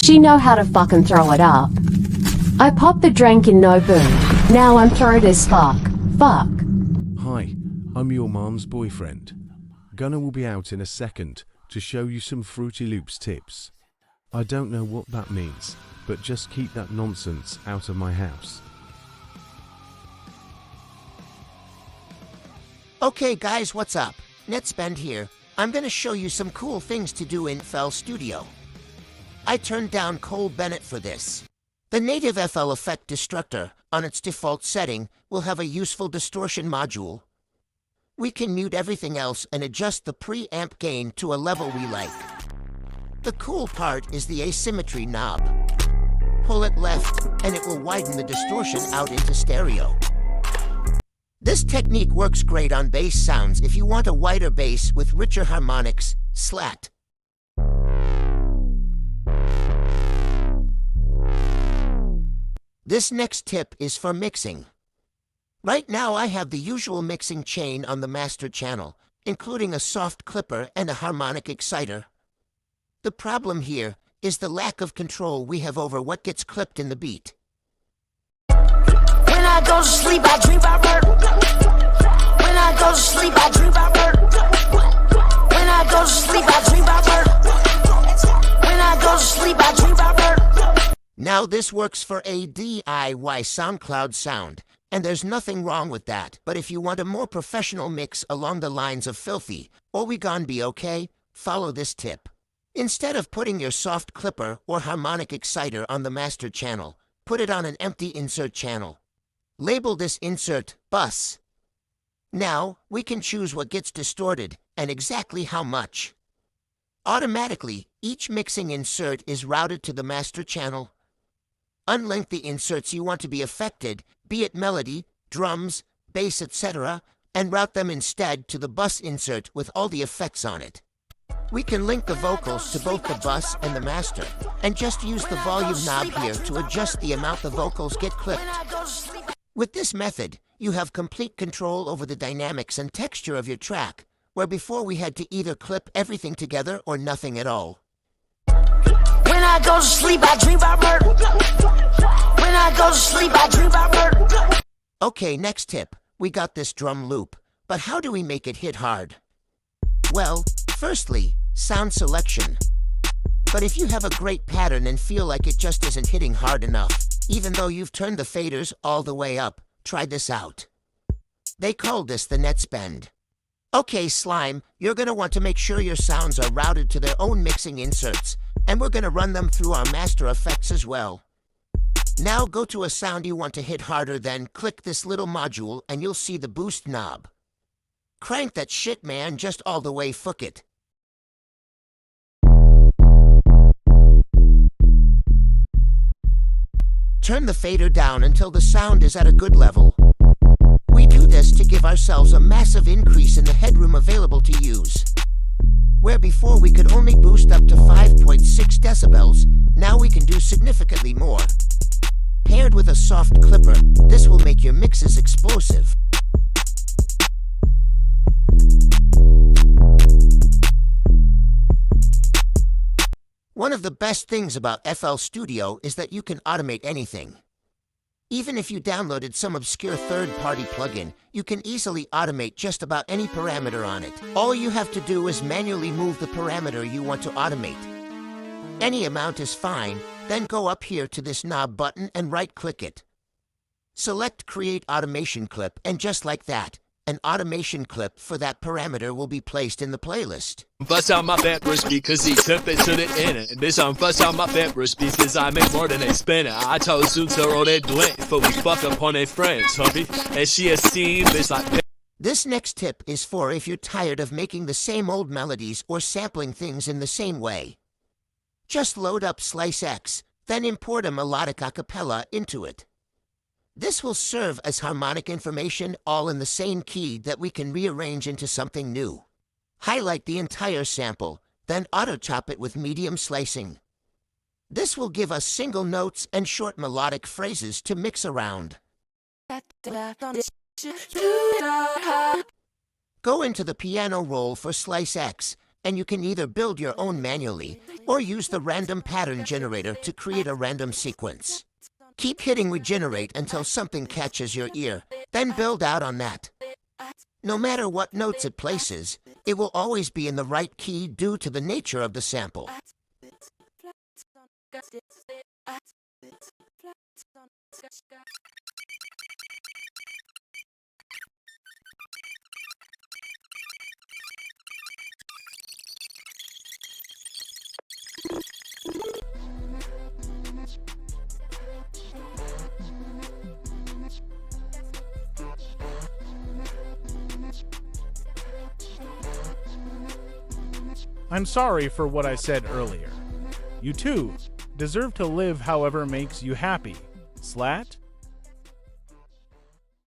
She know how to fucking throw it up. I popped the drink in no boom. Now I'm throwed as fuck. Fuck. Hi, I'm your mom's boyfriend. Gunnar will be out in a second to show you some Fruity Loops tips. I don't know what that means, but just keep that nonsense out of my house. Okay guys, what's up? Nettspend here. I'm gonna show you some cool things to do in FL Studio. I turned down Cole Bennett for this. The native FL Effect Destructor, on its default setting, will have a useful distortion module. We can mute everything else and adjust the preamp gain to a level we like. The cool part is the asymmetry knob. Pull it left, and it will widen the distortion out into stereo. This technique works great on bass sounds if you want a wider bass with richer harmonics, slat. This next tip is for mixing. Right now I have the usual mixing chain on the master channel, including a soft clipper and a harmonic exciter. The problem here is the lack of control we have over what gets clipped in the beat. When I go to sleep, I dream about her. When I go to sleep, I dream about her. When I go to sleep, I dream about her. When I go to sleep, I dream about her. Now this works for a DIY SoundCloud sound, and there's nothing wrong with that. But if you want a more professional mix along the lines of Filthy, or We Gon' Be Okay, follow this tip. Instead of putting your soft clipper or harmonic exciter on the master channel, put it on an empty insert channel. Label this insert bus. Now, we can choose what gets distorted and exactly how much. Automatically, each mixing insert is routed to the master channel. Unlink the inserts you want to be affected, be it melody, drums, bass, etc., and route them instead to the bus insert with all the effects on it. We can link the vocals to both the bus and the master, and just use the volume knob here to adjust the amount the vocals get clipped. With this method, you have complete control over the dynamics and texture of your track, where before we had to either clip everything together or nothing at all. When I go to sleep, I dream about her. When I go to sleep, I dream about her. Okay, next tip. We got this drum loop, but how do we make it hit hard? Well, firstly, sound selection. But if you have a great pattern and feel like it just isn't hitting hard enough, even though you've turned the faders all the way up, try this out. They call this the Nettspend. Okay, Slime, you're gonna want to make sure your sounds are routed to their own mixing inserts, and we're gonna run them through our master effects as well. Now go to a sound you want to hit harder, then click this little module and you'll see the boost knob. Crank that shit, man, just all the way, fuck it. Turn the fader down until the sound is at a good level. We do this to give ourselves a massive increase in the headroom available to use. Where before we could only boost up to 5.6 decibels, now we can do significantly more. Paired with a soft clipper, this will make your mixes explosive. One of the best things about FL Studio is that you can automate anything. Even if you downloaded some obscure third-party plugin, you can easily automate just about any parameter on it. All you have to do is manually move the parameter you want to automate. Any amount is fine, then go up here to this knob button and right-click it. Select Create Automation Clip, and just like that, an automation clip for that parameter will be placed in the playlist. Bust out my favorite because he took it to the end. Bitch, I'm bust out my favorite because I make more than they spend. I told Sue to roll that joint, but we fuck up on their friends, humpy. And she a steam, bitch like. This next tip is for if you're tired of making the same old melodies or sampling things in the same way. Just load up Slice X, then import a melodic a cappella into it. This will serve as harmonic information all in the same key that we can rearrange into something new. Highlight the entire sample, then auto-chop it with medium slicing. This will give us single notes and short melodic phrases to mix around. Go into the piano roll for Slice X and you can either build your own manually or use the random pattern generator to create a random sequence. Keep hitting regenerate until something catches your ear, then build out on that. No matter what notes it places, it will always be in the right key due to the nature of the sample. I'm sorry for what I said earlier. You too deserve to live however makes you happy. Slat?